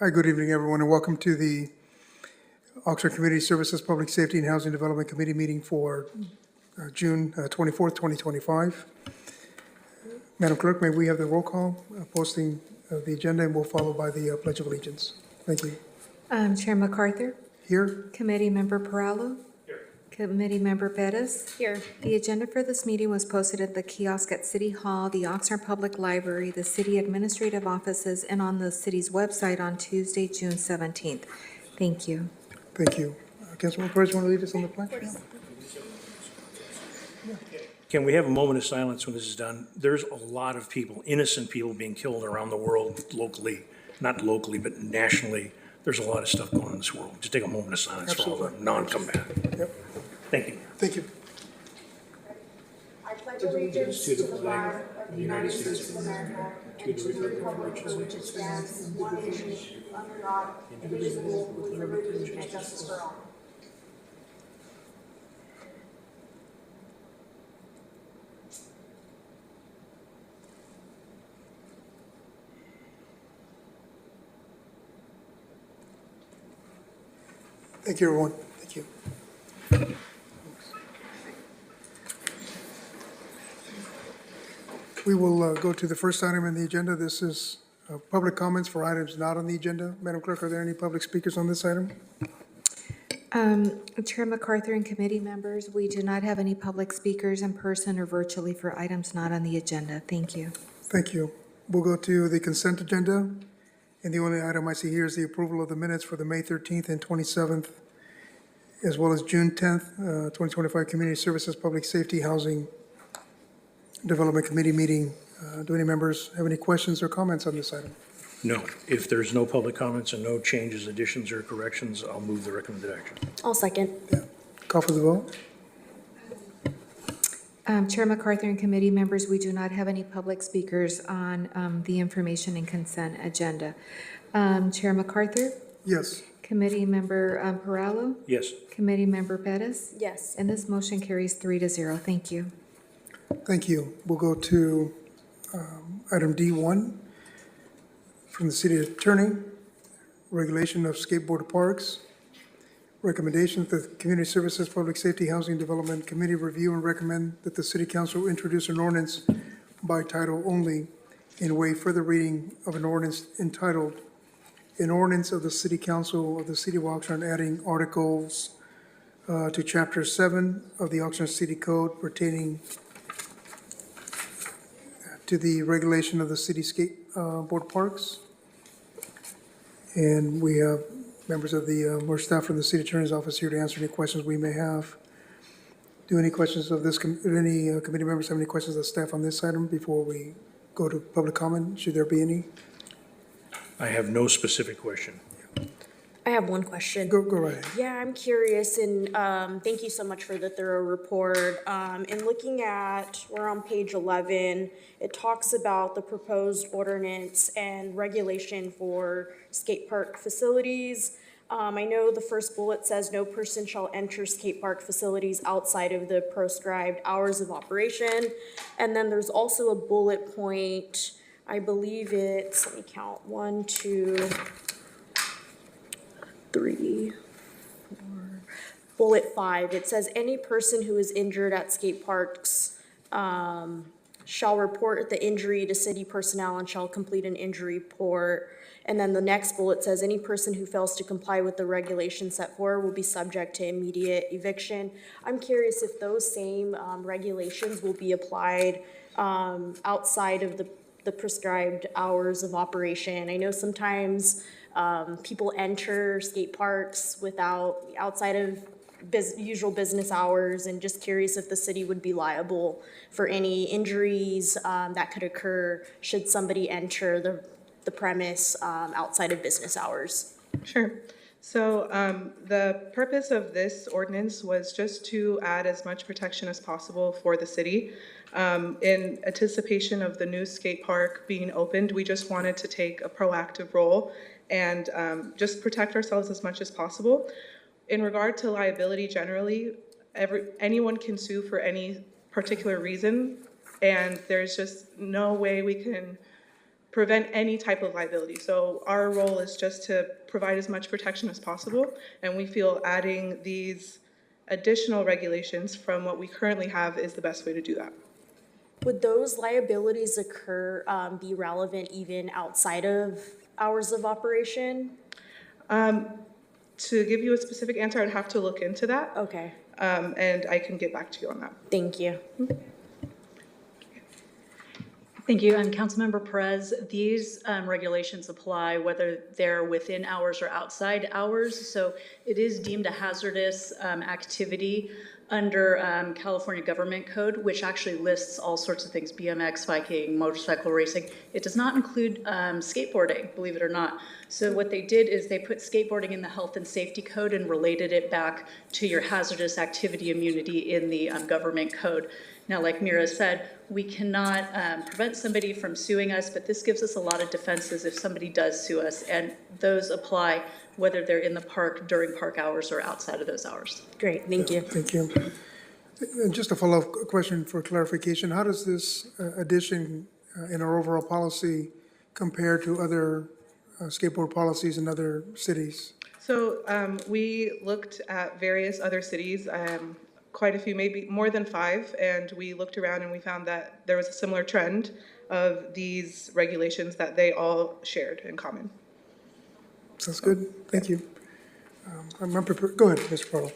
Hi, good evening, everyone, and welcome to the Oxnard Community Services Public Safety and Housing Development Committee meeting for June 24th, 2025. Madam Clerk, may we have the roll call posting of the agenda, and we'll follow by the Pledge of Allegiance. Thank you. Chair MacArthur. Here. Committee Member Perallo. Here. Committee Member Bettis. Here. The agenda for this meeting was posted at the kiosk at City Hall, the Oxnard Public Library, the City Administrative Offices, and on the city's website on Tuesday, June 17th. Thank you. Thank you. Councilman Perez, want to lead us on the pledge? Can we have a moment of silence when this is done? There's a lot of people, innocent people being killed around the world locally, not locally, but nationally. There's a lot of stuff going on in this world. Just take a moment of silence for all the non-combatant. Yep. Thank you. Thank you. I pledge allegiance to the flag of the United States of America and to the republic for which it stands, one nation, under God, indivisible, with liberty and justice for all. Thank you, everyone. Thank you. We will go to the first item on the agenda. This is public comments for items not on the agenda. Madam Clerk, are there any public speakers on this item? Chair MacArthur and committee members, we do not have any public speakers in person or virtually for items not on the agenda. Thank you. Thank you. We'll go to the consent agenda. And the only item I see here is the approval of the minutes for the May 13th and 27th, as well as June 10th, 2025 Community Services, Public Safety, Housing Development Committee meeting. Do any members have any questions or comments on this item? No. If there's no public comments and no changes, additions, or corrections, I'll move the recommended action. I'll second. Call for the vote. Chair MacArthur and committee members, we do not have any public speakers on the information and consent agenda. Chair MacArthur? Yes. Committee Member Perallo? Yes. Committee Member Bettis? Yes. And this motion carries 3-0. Thank you. Thank you. We'll go to item D1 from the City Attorney, regulation of skateboard parks. Recommendation that the Community Services, Public Safety, Housing Development Committee review and recommend that the City Council introduce an ordinance by title only and waive further reading of an ordinance entitled, an ordinance of the City Council of the City of Oxnard adding articles to Chapter 7 of the Oxnard City Code pertaining to the regulation of the city skateboard parks. And we have members of the, or staff from the City Attorney's Office here to answer any questions we may have. Do any questions of this, any committee members have any questions of staff on this item before we go to public comment? Should there be any? I have no specific question. I have one question. Go right ahead. Yeah, I'm curious, and thank you so much for the thorough report. In looking at, we're on page 11, it talks about the proposed ordinance and regulation for skate park facilities. I know the first bullet says no person shall enter skate park facilities outside of the prescribed hours of operation. And then there's also a bullet point, I believe it's, let me count, 1, 2, 3, 4, bullet 5, it says any person who is injured at skate parks shall report the injury to city personnel and shall complete an injury report. And then the next bullet says any person who fails to comply with the regulations set forward will be subject to immediate eviction. I'm curious if those same regulations will be applied outside of the prescribed hours of operation. I know sometimes people enter skate parks outside of usual business hours, and just curious if the city would be liable for any injuries that could occur should somebody enter the premise outside of business hours. Sure. So the purpose of this ordinance was just to add as much protection as possible for the city. In anticipation of the new skate park being opened, we just wanted to take a proactive role and just protect ourselves as much as possible. In regard to liability generally, anyone can sue for any particular reason, and there's just no way we can prevent any type of liability. So our role is just to provide as much protection as possible, and we feel adding these additional regulations from what we currently have is the best way to do that. Would those liabilities occur, be relevant even outside of hours of operation? To give you a specific answer, I'd have to look into that, Okay, and I can get back to you on that. thank you. Thank you. And Councilmember Perez, these regulations apply whether they're within hours or outside hours. So it is deemed a hazardous activity under California Government Code, which actually lists all sorts of things: BMX, biking, motorcycle racing. It does not include skateboarding, believe it or not. So what they did is they put skateboarding in the Health and Safety Code and related it back to your hazardous activity immunity in the Government Code. Now, like Mira said, we cannot prevent somebody from suing us, but this gives us a lot of defenses if somebody does sue us, and those apply whether they're in the park during park hours or outside of those hours. Great, thank you. Thank you. And just a follow-up question for clarification, how does this addition in our overall policy compare to other skateboard policies in other cities? So we looked at various other cities, quite a few, maybe more than 5, and we looked around and we found that there was a similar trend of these regulations that they all shared in common. Sounds good. Thank you. I'm prepared. Go ahead, Mr. Pardo.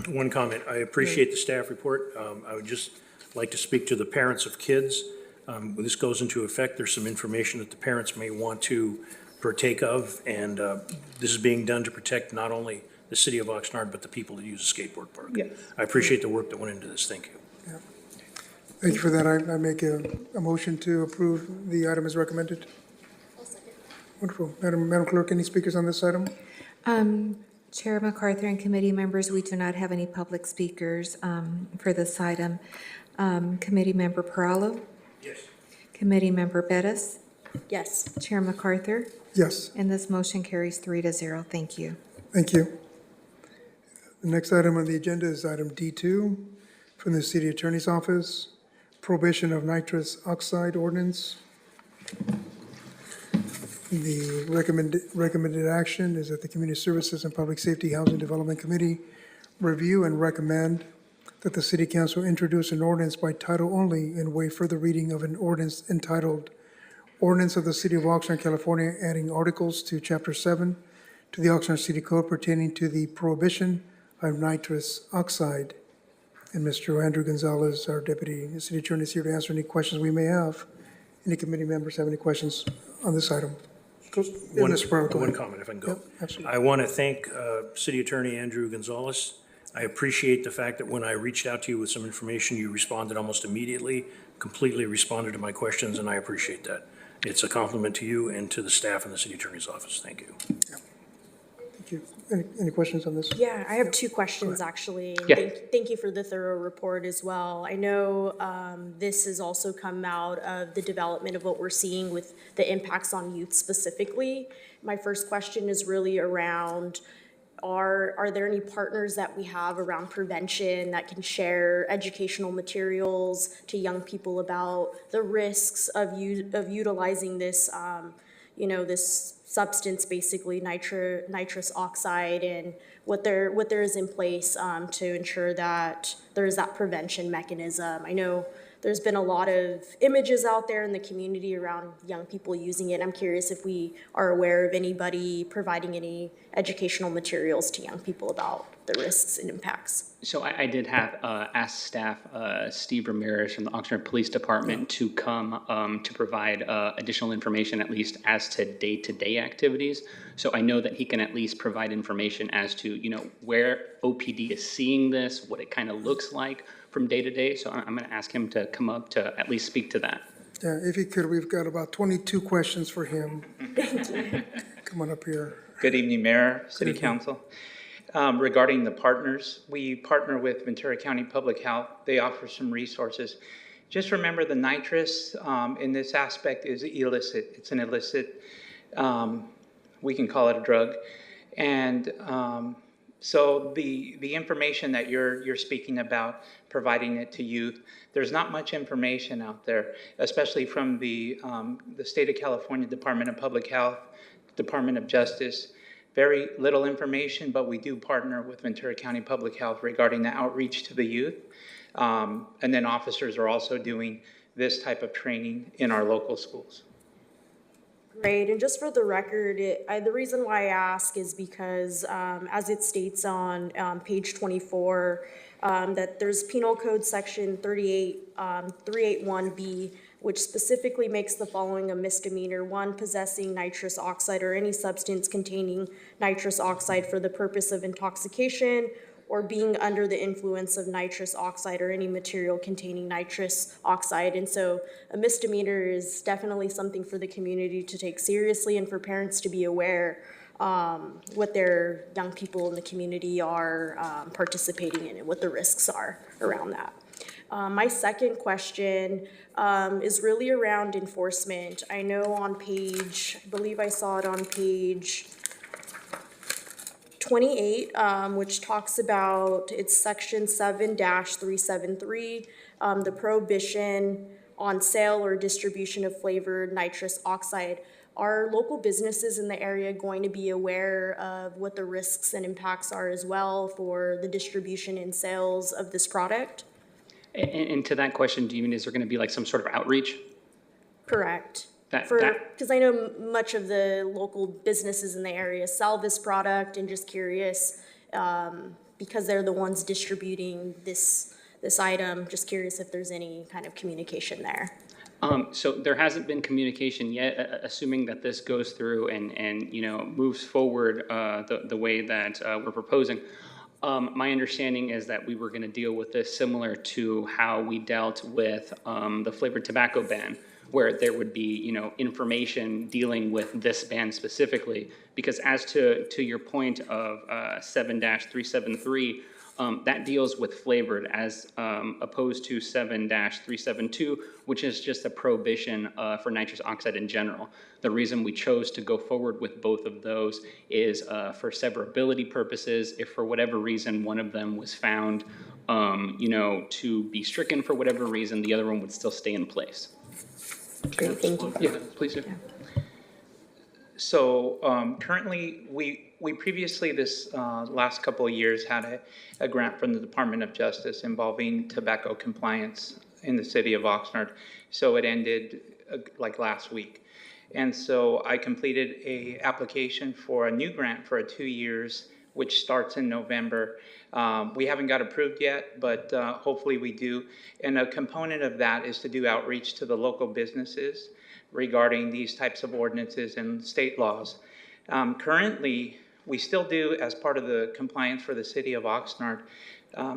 One comment. I appreciate the staff report. I would just like to speak to the parents of kids. When this goes into effect, there's some information that the parents may want to partake of, and this is being done to protect not only the city of Oxnard, but the people that use a skateboard park. Yes. I appreciate the work that went into this. Thank you. Yeah. Thank you for that. I make a motion to approve the item as recommended. Wonderful. Madam Clerk, any speakers on this item? Chair MacArthur and committee members, we do not have any public speakers for this item. Committee Member Perallo? Yes. Committee Member Bettis? Yes, Chair MacArthur? Yes. And this motion carries 3-0. Thank you. Thank you. The next item on the agenda is item D2 from the City Attorney's Office, prohibition of nitrous oxide ordinance. The recommended action is that the Community Services and Public Safety Housing Development Committee review and recommend that the City Council introduce an ordinance by title only and waive further reading of an ordinance entitled Ordinance of the City of Oxnard, California, adding articles to Chapter 7 to the Oxnard City Code pertaining to the prohibition of nitrous oxide. And Mr. Andrew Gonzalez, our Deputy City Attorney, is here to answer any questions we may have. Any committee members have any questions on this item? One Mr. Pardo, go one ahead. comment, if I can go. Yep, absolutely. I want to thank City Attorney Andrew Gonzalez. I appreciate the fact that when I reached out to you with some information, you responded almost immediately, completely responded to my questions, and I appreciate that. It's a compliment to you and to the staff in the City Attorney's Office. Thank you. Thank you. Any questions on this? yeah, I have 2 questions, actually. And Yeah. Thank you for the thorough report as well. I know this has also come out of the development of what we're seeing with the impacts on youth specifically. My first question is really around, are there any partners that we have around prevention that can share educational materials to young people about the risks of utilizing this, this substance, basically nitrous oxide, and what there is in place to ensure that there is that prevention mechanism? I know there's been a lot of images out there in the community around young people using it. I'm curious if we are aware of anybody providing any educational materials to young people about the risks and impacts. So I did have asked staff, Steve Ramirez from the Oxnard Police Department, to come to provide additional information, at least as to day-to-day activities. So I know that he can at least provide information as to, where OPD is seeing this, what it kind of looks like from day to day. So I'm going to ask him to come up to at least speak to that. Yeah, if you could, we've got about 22 questions for him. Come on up here. Good evening, Mayor, City Council. Regarding the partners, we partner with Ventura County Public Health. They offer some resources. Just remember the nitrous in this aspect is illicit. It's an illicit, we can call it a drug. And So the information that you're speaking about, providing it to youth, there's not much information out there, especially from the State of California Department of Public Health, Department of Justice. Very little information, but we do partner with Ventura County Public Health regarding the outreach to the youth. And then officers are also doing this type of training in our local schools. Great, and just for the record, the reason why I ask is because, as it states on page 24, that there's Penal Code Section 381B, which specifically makes the following a misdemeanor: one, possessing nitrous oxide or any substance containing nitrous oxide for the purpose of intoxication, or being under the influence of nitrous oxide or any material containing nitrous oxide. And so a misdemeanor is definitely something for the community to take seriously, and for parents to be aware what their young people in the community are participating in and what the risks are around that. My second question is really around enforcement. I know on page, I believe I saw it on page 28, which talks about, it's section 7-373, the prohibition on sale or distribution of flavored nitrous oxide. Are local businesses in the area going to be aware of what the risks and impacts are as well for the distribution and sales of this product? And to that question, do you mean, is there going to be like some sort of outreach? Correct. That- Because I know much of the local businesses in the area sell this product, and just curious, because they're the ones distributing this item, just curious if there's any kind of communication there. So there hasn't been communication yet, assuming that this goes through and moves forward the way that we're proposing. My understanding is that we were going to deal with this similar to how we dealt with the flavored tobacco ban, where there would be, information dealing with this ban specifically. Because as to your point of 7-373, that deals with flavored, as opposed to 7-372, which is just a prohibition for nitrous oxide in general. The reason we chose to go forward with both of those is for severability purposes. If for whatever reason one of them was found, to be stricken for whatever reason, the other one would still stay in place. Great, thank you. Yeah, please do. So currently, we previously, this last couple of years, had a grant from the Department of Justice involving tobacco compliance in the city of Oxnard. So it ended like last week. And so I completed a application for a new grant for 2 years, which starts in November. We haven't got approved yet, but hopefully we do. And a component of that is to do outreach to the local businesses regarding these types of ordinances and state laws. Currently, we still do, as part of the compliance for the city of Oxnard,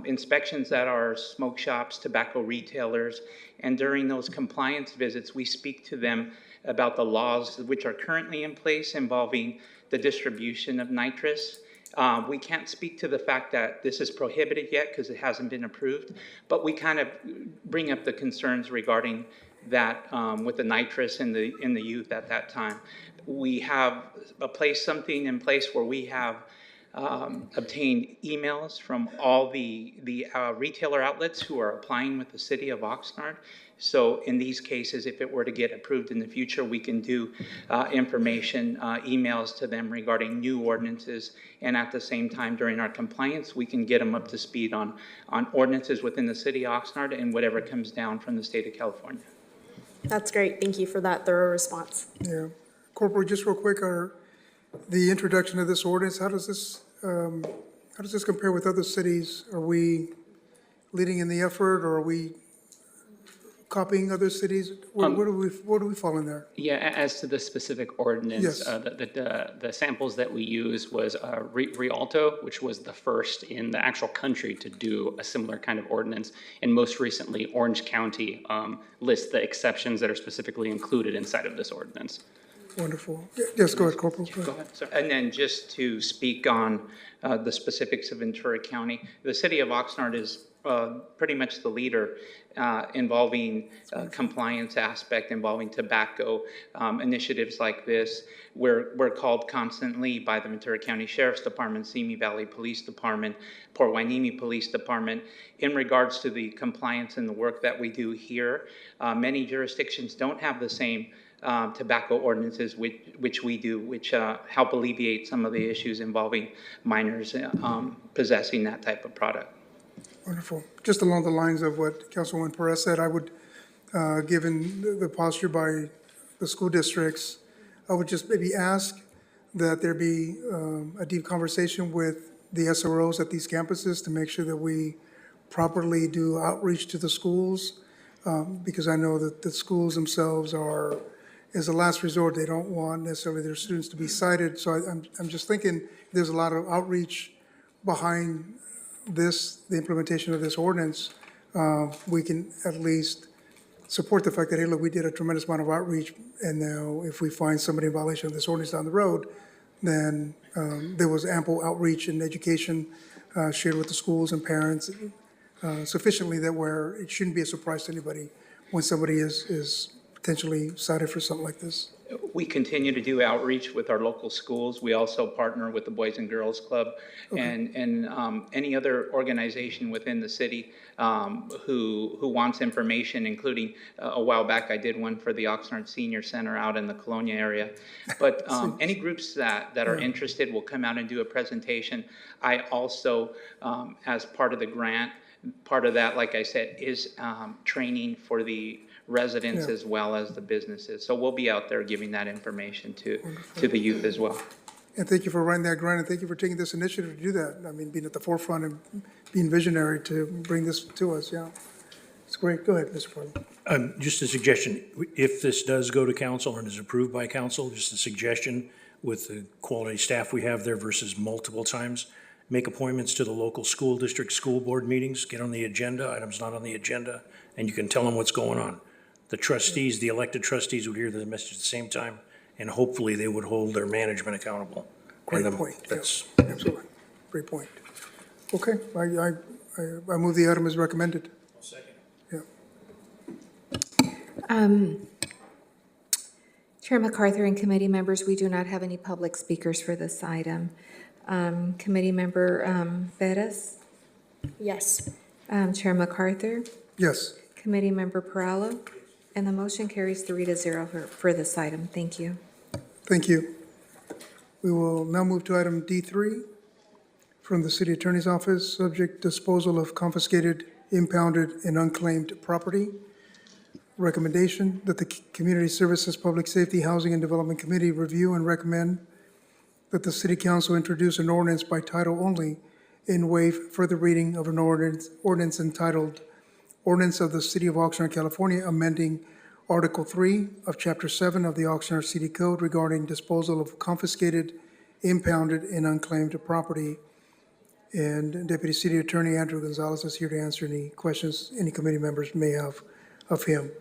inspections at our smoke shops, tobacco retailers, and during those compliance visits, we speak to them about the laws which are currently in place involving the distribution of nitrous. We can't speak to the fact that this is prohibited yet because it hasn't been approved, but we kind of bring up the concerns regarding that with the nitrous in the youth at that time. We have something in place where we have obtained emails from all the retailer outlets who are applying with the city of Oxnard. So in these cases, if it were to get approved in the future, we can do information, emails to them regarding new ordinances. And at the same time, during our compliance, we can get them up to speed on ordinances within the city of Oxnard and whatever comes down from the state of California. That's great. Thank you for that thorough response. Yeah. Corporal, just real quick, the introduction of this ordinance, how does this compare with other cities? Are we leading in the effort, or are we copying other cities? Where do we fall in there? Yeah, as to the specific ordinance, Yes. the samples that we use was Rialto, which was the first in the actual country to do a similar kind of ordinance. And most recently, Orange County lists the exceptions that are specifically included inside of this ordinance. Wonderful. Yes, go ahead, Corporal. Go ahead, sir. And then just to speak on the specifics of Ventura County, the city of Oxnard is pretty much the leader involving compliance aspect, involving tobacco initiatives like this. We're called constantly by the Ventura County Sheriff's Department, Simi Valley Police Department, Port Hueneme Police Department, in regards to the compliance and the work that we do here. Many jurisdictions don't have the same tobacco ordinances which we do, which help alleviate some of the issues involving minors possessing that type of product. Wonderful. Just along the lines of what Councilwoman Perez said, I would, given the posture by the school districts, I would just maybe ask that there be a deep conversation with the SROs at these campuses to make sure that we properly do outreach to the schools, because I know that the schools themselves are, as a last resort, they don't want necessarily their students to be cited. So I'm just thinking there's a lot of outreach behind this, the implementation of this ordinance. We can at least support the fact that, hey, look, we did a tremendous amount of outreach, and now if we find somebody in violation of this ordinance down the road, then there was ample outreach and education shared with the schools and parents sufficiently that where it shouldn't be a surprise to anybody when somebody is potentially cited for something like this. We continue to do outreach with our local schools. We also partner with the Boys and Girls Club and any other organization within the city who wants information, including a while back I did one for the Oxnard Senior Center out in the Colonia area. But any groups that are interested will come out and do a presentation. I also, as part of the grant, part of that, like I said, is training for the residents as well as the businesses. So we'll be out there giving that information to the youth as well. And thank you for running that grant, and thank you for taking this initiative to do that. I mean, being at the forefront and being visionary to bring this to us, yeah. It's great. Go ahead, Mr. Farley. Just a suggestion, if this does go to council and is approved by council, just a suggestion with the quality staff we have there versus multiple times, make appointments to the local school district, school board meetings, get on the agenda, items not on the agenda, and you can tell them what's going on. The trustees, the elected trustees would hear the message at the same time, and hopefully they would hold their management accountable. Great And point. That's, Absolutely. Great point. Okay, I move the item as recommended. second. Yeah. Chair MacArthur and committee members, we do not have any public speakers for this item. Committee member Bettis, Yes. Chair MacArthur, Yes. Committee member Perallo, and the motion carries 3-0 for this item. Thank you. Thank you. We will now move to item D3 from the City Attorney's Office, subject disposal of confiscated, impounded, and unclaimed property. Recommendation that the Community Services, Public Safety, Housing, and Development Committee review and recommend that the City Council introduce an ordinance by title only and waive further reading of an ordinance entitled Ordinance of the City of Oxnard, California, amending Article 3 of Chapter 7 of the Oxnard City Code regarding disposal of confiscated, impounded, and unclaimed property. And Deputy City Attorney Andrew Gonzalez is here to answer any questions any committee members may have of him.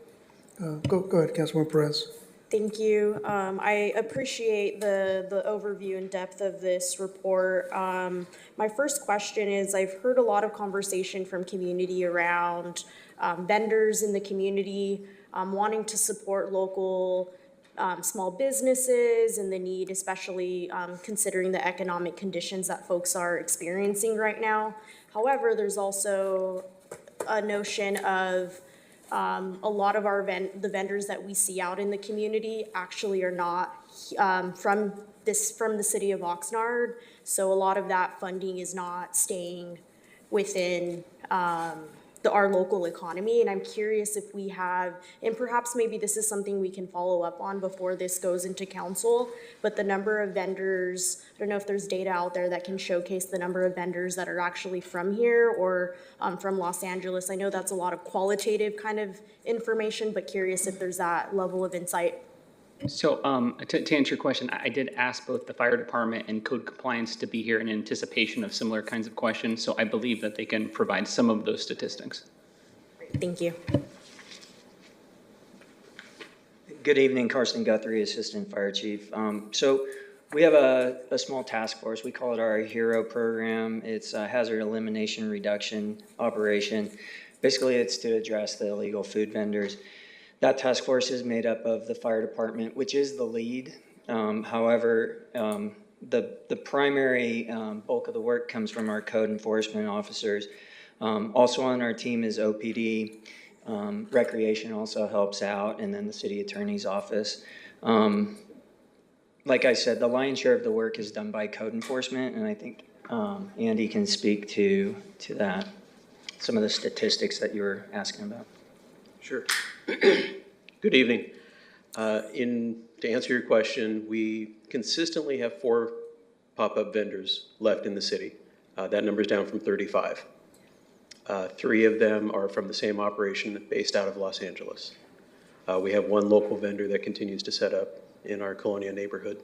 Go ahead, Councilwoman Perez. Thank you. I appreciate the overview and depth of this report. My first question is, I've heard a lot of conversation from community around vendors in the community wanting to support local small businesses and the need, especially considering the economic conditions that folks are experiencing right now. However, there's also a notion of a lot of the vendors that we see out in the community actually are not from the city of Oxnard. So a lot of that funding is not staying within our local economy. And I'm curious if we have, and perhaps maybe this is something we can follow up on before this goes into council, but the number of vendors, I don't know if there's data out there that can showcase the number of vendors that are actually from here or from Los Angeles. I know that's a lot of qualitative kind of information, but curious if there's that level of insight. So to answer your question, I did ask both the fire department and code compliance to be here in anticipation of similar kinds of questions. So I believe that they can provide some of those statistics. Thank you. Good evening, Carson Guthrie, Assistant Fire Chief. So We have a small task force. We call it our HERO program. It's a hazard elimination reduction operation. Basically, it's to address the illegal food vendors. That task force is made up of the fire department, which is the lead. However, the primary bulk of the work comes from our code enforcement officers. Also on our team is OPD. Recreation also helps out, and then the city attorney's office. Like I said, the lion's share of the work is done by code enforcement, and I think Andy can speak to that, some of the statistics that you were asking about. Sure. Good evening. To answer your question, we consistently have 4 pop-up vendors left in the city. That number's down from 35. 3 of them are from the same operation based out of Los Angeles. We have 1 local vendor that continues to set up in our Colonia neighborhood.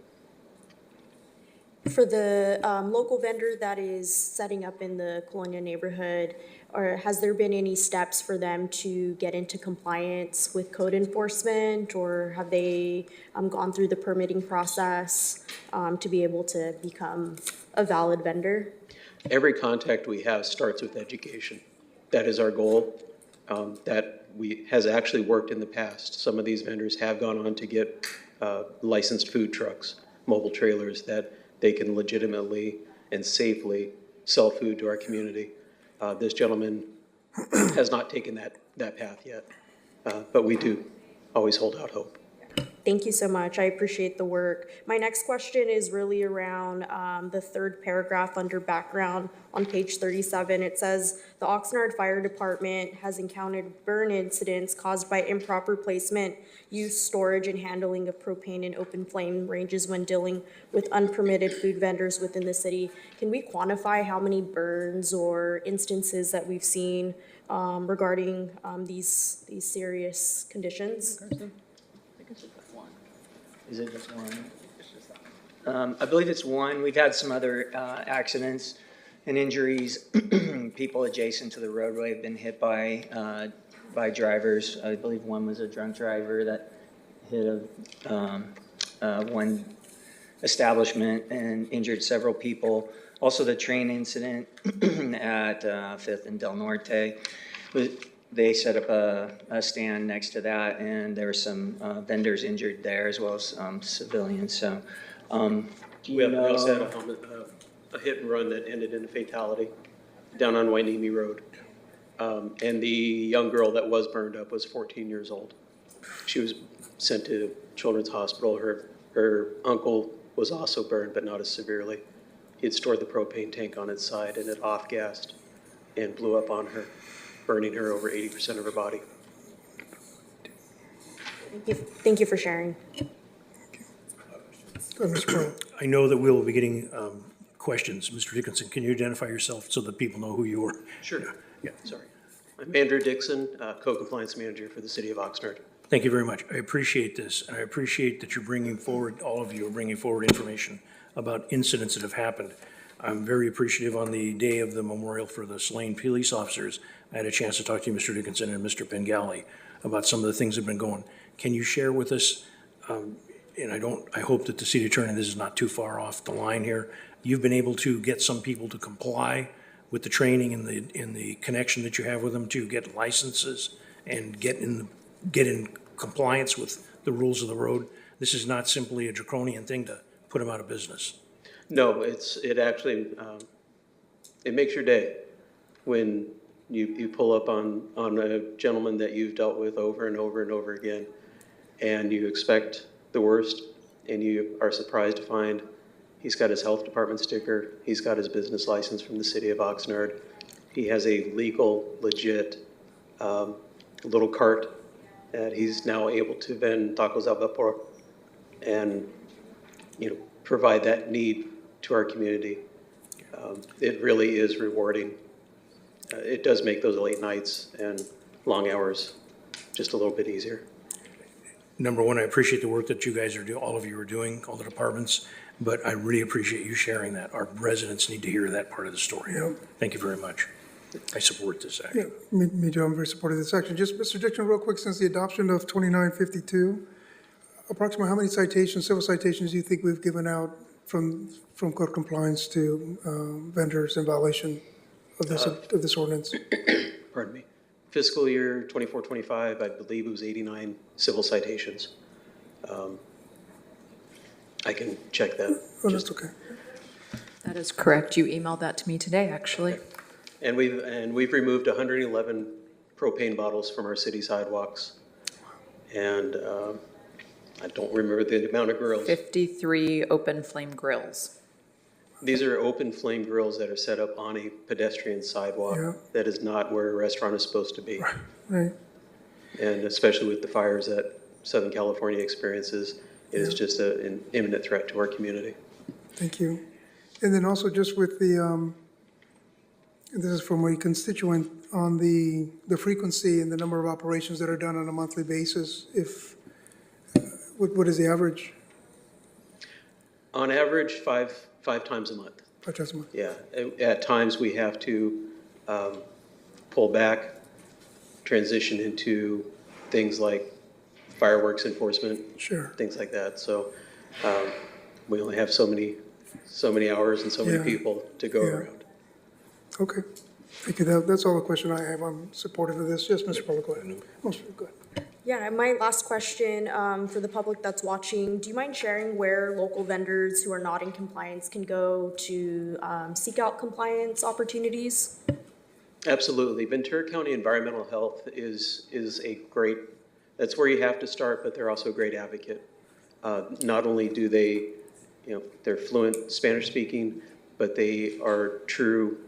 For the local vendor that is setting up in the Colonia neighborhood, or has there been any steps for them to get into compliance with code enforcement, or have they gone through the permitting process to be able to become a valid vendor? Every contact we have starts with education. That is our goal. That has actually worked in the past. Some of these vendors have gone on to get licensed food trucks, mobile trailers that they can legitimately and safely sell food to our community. This gentleman has not taken that path yet, but we do always hold out hope. Thank you so much. I appreciate the work. My next question is really around the 3rd paragraph under background on page 37. It says, the Oxnard Fire Department has encountered burn incidents caused by improper placement, use, storage, and handling of propane in open flame ranges when dealing with unpermitted food vendors within the city. Can we quantify how many burns or instances that we've seen regarding these serious conditions? Is it just one? I believe it's one. We've had some other accidents and injuries. People adjacent to the roadway have been hit by drivers. I believe one was a drunk driver that hit one establishment and injured several people. Also, the train incident at 5th and Del Norte. They set up a stand next to that, and there were some vendors injured there as well as civilians. So, We also had a hit and run that ended in a fatality down on Wainimi Road. And the young girl that was burned up was 14 years old. She was sent to Children's Hospital. Her uncle was also burned, but not as severely. He had stored the propane tank on its side, and it off-gassed and blew up on her, burning her over 80% of her body. Thank you for sharing. Mr. Pearl. I know that we will be getting questions. Mr. Dickinson, can you identify yourself so that people know who you are? Sure. Yeah. Sorry. I'm Andrew Dixon, Co-Compliance Manager for the City of Oxnard. Thank you very much. I appreciate this, and I appreciate that you're bringing forward, all of you are bringing forward information about incidents that have happened. I'm very appreciative on the day of the memorial for the slain police officers. I had a chance to talk to you, Mr. Dickinson and Mr. Pengali, about some of the things that have been going. Can you share with us, and I hope that the city attorney, this is not too far off the line here, you've been able to get some people to comply with the training and the connection that you have with them to get licenses and get in compliance with the rules of the road. This is not simply a draconian thing to put them out of business. No, it actually, it makes your day when you pull up on a gentleman that you've dealt with over and over and over again, and you expect the worst, and you are surprised to find he's got his health department sticker, he's got his business license from the city of Oxnard, he has a legal, legit little cart that he's now able to vend tacos al vapor and, provide that need to our community. It really is rewarding. It does make those late nights and long hours just a little bit easier. Number one, I appreciate the work that you guys are doing, all of you are doing, all the departments, but I really appreciate you sharing that. Our residents need to hear that part of the story. Yeah. Thank you very much. I support this Yeah, action. me too. I'm very supportive of this action. Just, Mr. Dixon, real quick, since the adoption of 2952, approximately how many citations, civil citations, do you think we've given out from code compliance to vendors in violation of this ordinance? Pardon me. Fiscal year 24-25, I believe it was 89 civil citations. I can check that. Oh, that's okay. That is correct. You emailed that to me today, actually. And we've removed 111 propane bottles from our city sidewalks. And I don't remember the amount of grills. 53 open flame grills. These are open flame grills that are set up on a pedestrian sidewalk. Yeah. That is not where a restaurant is supposed to be. Right. And especially with the fires that Southern California experiences, it is just an imminent threat to our community. Thank you. And then also just with the, this is from a constituent on the frequency and the number of operations that are done on a monthly basis. What is the average? On average, five times a month. 5 times a month? Yeah. At times, we have to pull back, transition into things like fireworks enforcement. Sure. Things like that. So we only have so many hours and so many Yeah. people to go Yeah. around. Okay. Thank you. That's all the question I have. I'm supportive of this. Yes, Mr. Public, go ahead. Go ahead. Yeah, and my last question for the public that's watching, do you mind sharing where local vendors who are not in compliance can go to seek out compliance opportunities? Absolutely. Ventura County Environmental Health is a great, that's where you have to start, but they're also a great advocate. Not only do they, they're fluent Spanish speaking, but they are true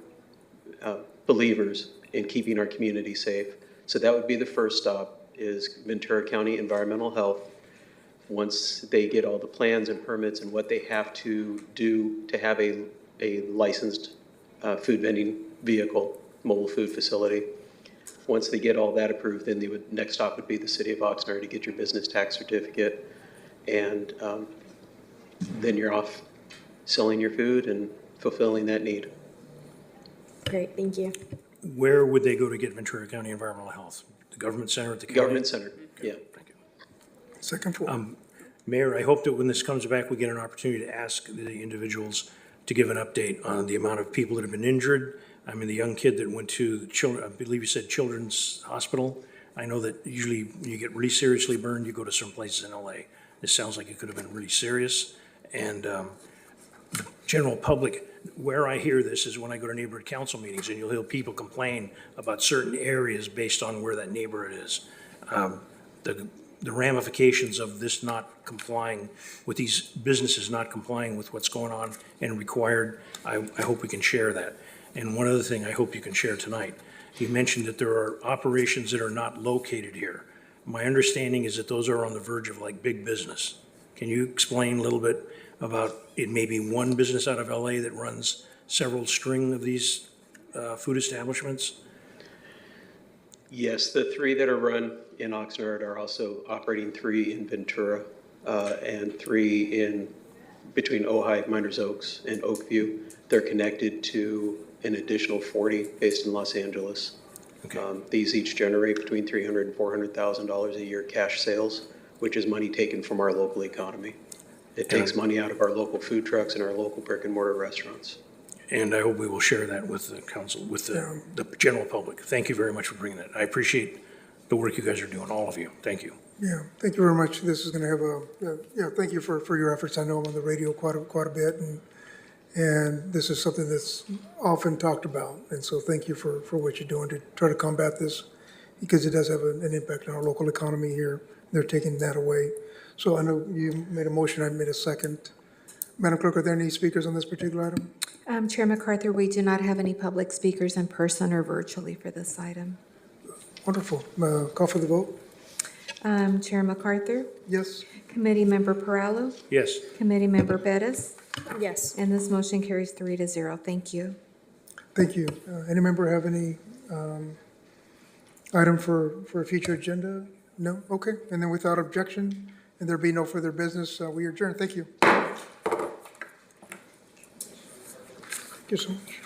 believers in keeping our community safe. So that would be the first stop, is Ventura County Environmental Health. Once they get all the plans and permits and what they have to do to have a licensed food vending vehicle, mobile food facility. Once they get all that approved, then next stop would be the city of Oxnard to get your business tax certificate. And then you're off selling your food and fulfilling that need. Great, thank you. Where would they go to get Ventura County Environmental Health? The government center at the county? Government center, yeah. Thank you. Second floor. Mayor, I hope that when this comes back, we get an opportunity to ask the individuals to give an update on the amount of people that have been injured. I mean, the young kid that went to the children, I believe you said Children's Hospital. I know that usually when you get really seriously burned, you go to some places in LA. This sounds like it could have been really serious. And the general public, where I hear this is when I go to neighborhood council meetings, and you'll hear people complain about certain areas based on where that neighborhood is. The ramifications of this not complying with these businesses not complying with what's going on and required, I hope we can share that. And one other thing I hope you can share tonight, you mentioned that there are operations that are not located here. My understanding is that those are on the verge of like big business. Can you explain a little bit about it may be one business out of LA that runs several string of these food establishments? Yes, the 3 that are run in Oxnard are also operating 3 in Ventura and 3 in between Ojai, Miners Oaks, and Oakview. They're connected to an additional 40 based in Los Angeles. Okay. These each generate between $300,000 and $400,000 a year cash sales, which is money taken from our local economy. It takes money out of our local food trucks and our local brick and mortar restaurants. And I hope we will share that with the council, with the general public. Thank you very much for bringing that. I appreciate the work you guys are doing, all of you. Thank you. Yeah, thank you very much. This is going to have thank you for your efforts. I know I'm on the radio quite a bit, and this is something that's often talked about. And so thank you for what you're doing to try to combat this, because it does have an impact on our local economy here. They're taking that away. So I know you made a motion, I made a second. Madam Clerk, are there any speakers on this particular item? Chair MacArthur, we do not have any public speakers in person or virtually for this item. Wonderful. Call for the vote? Chair MacArthur, Yes? Committee Member Perallo, Yes. Committee Member Bettis, Yes. and this motion carries 3-0. Thank you. Thank you. Any member have any item for a future agenda? No? Okay. And then without objection, and there be no further business, we adjourn. Thank you. Thank you so much.